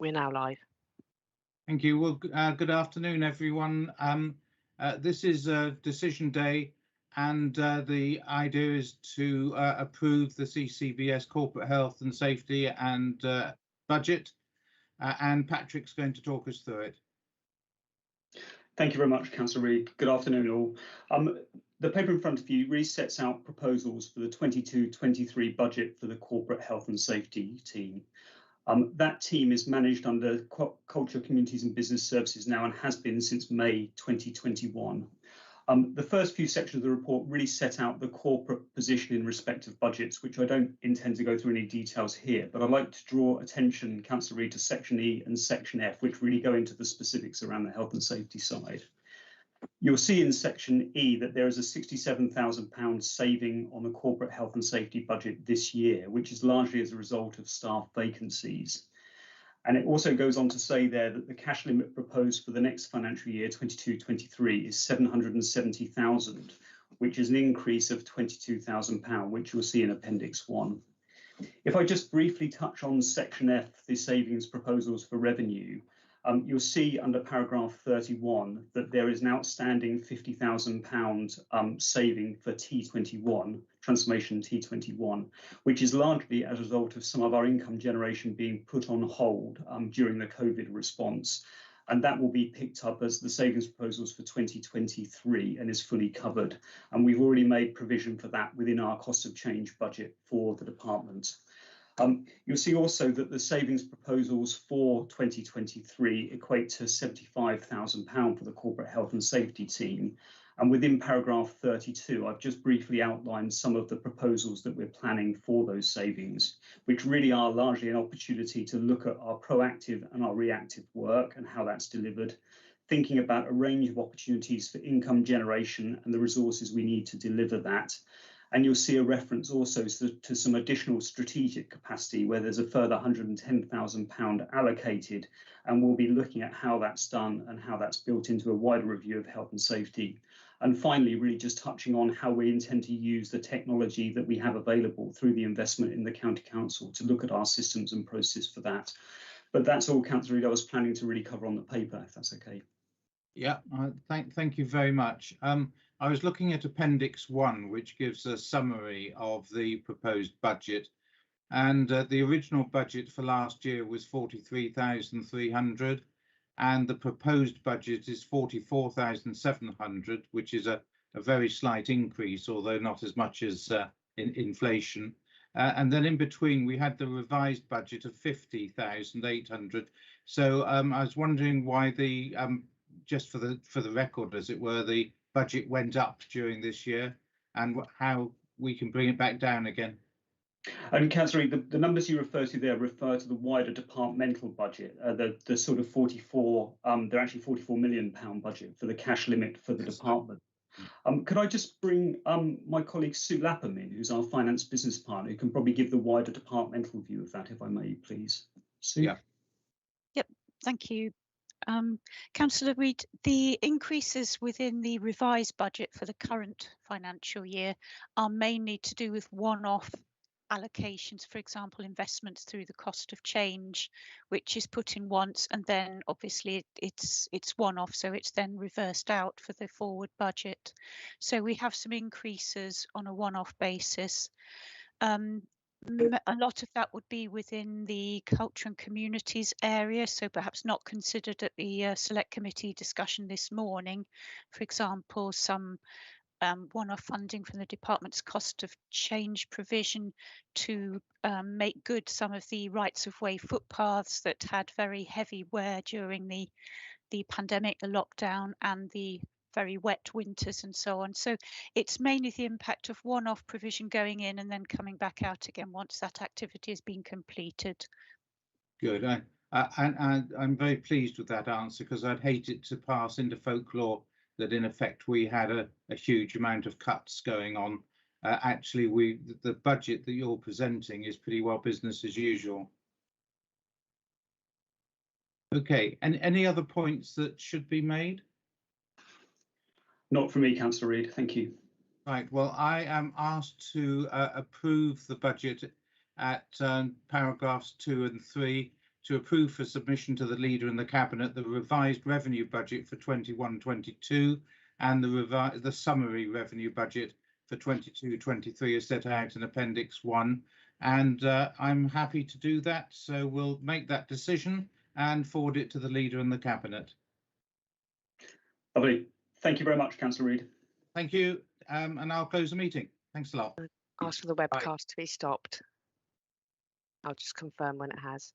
We're now live. Thank you. Well, good afternoon, everyone. This is decision day, and the idea is to approve the CCBS corporate health and safety and budget, and Patrick's going to talk us through it. Thank you very much, Councillor Reid. Good afternoon, all. The paper in front of you really sets out proposals for the 22-23 budget for the corporate health and safety team. That team is managed under Culture, Communities and Business Services now and has been since May 2021. The first few sections of the report really set out the corporate position in respect of budgets, which I don't intend to go through any details here, but I'd like to draw attention, Councillor Reid, to Section E and Section F, which really go into the specifics around the health and safety side. You'll see in Section E that there is a £67,000 saving on the corporate health and safety budget this year, which is largely as a result of staff vacancies. And it also goes on to say there that the cash limit proposed for the next financial year, 22-23, is £770,000, which is an increase of £22,000, which you'll see in Appendix 1. If I just briefly touch on Section F, the savings proposals for revenue, you'll see under paragraph 31 that there is an outstanding £50,000 saving for T21, transformation T21, which is largely as a result of some of our income generation being put on hold during the COVID response. And that will be picked up as the savings proposals for 2023 and is fully covered. And we've already made provision for that within our cost of change budget for the department. You'll see also that the savings proposals for 2023 equate to £75,000 for the corporate health and safety team. And within paragraph 32, I've just briefly outlined some of the proposals that we're planning for those savings, which really are largely an opportunity to look at our proactive and our reactive work and how that's delivered, thinking about a range of opportunities for income generation and the resources we need to deliver that. And you'll see a reference also to some additional strategic capacity where there's a further £110,000 allocated, and we'll be looking at how that's done and how that's built into a wider review of health and safety. And finally, really just touching on how we intend to use the technology that we have available through the investment in the County Council to look at our systems and process for that. But that's all, Councillor Reid, I was planning to really cover on the paper, if that's okay. Yeah, thank you very much. I was looking at Appendix 1, which gives a summary of the proposed budget, and the original budget for last year was 43,300, and the proposed budget is 44,700, which is a very slight increase, although not as much as in inflation. And then in between, we had the revised budget of 50,800. So I was wondering why the just for the record, as it were, the budget went up during this year and how we can bring it back down again. And Councillor Reid, the numbers you refer to there refer to the wider departmental budget, the sort of 44, they're actually £44 million budget for the cash limit for the department. Could I just bring my colleague Sue Lapham in, who's our finance business partner, who can probably give the wider departmental view of that, if I may, please. Sue? Yeah. Yep, thank you. Councillor Reid, the increases within the revised budget for the current financial year are mainly to do with one-off allocations, for example, investments through the cost of change, which is put in once and then obviously it's one-off, so it's then reversed out for the forward budget. So we have some increases on a one-off basis. A lot of that would be within the culture and communities area, so perhaps not considered at the select committee discussion this morning. For example, some one-off funding from the department's cost of change provision to make good some of the rights of way footpaths that had very heavy wear during the pandemic, the lockdown and the very wet winters and so on. So it's mainly the impact of one-off provision going in and then coming back out again once that activity has been completed. Good. I'm very pleased with that answer, because I'd hate it to pass into folklore that in effect we had a huge amount of cuts going on. Actually, the budget that you're presenting is pretty well business as usual. Okay, and any other points that should be made? Not for me, Councillor Reid, thank you. Right, well, I am asked to approve the budget at paragraphs 2 and 3, to approve for submission to the Leader and the Cabinet the revised revenue budget for 21-22 and the summary revenue budget for 22-23 as set out in Appendix 1. And I'm happy to do that. So we'll make that decision and forward it to the Leader and the Cabinet. Lovely. Thank you very much, Councillor Reid. Thank you. And I'll close the meeting. Thanks a lot. Ask for the webcast to be stopped. I'll just confirm when it has.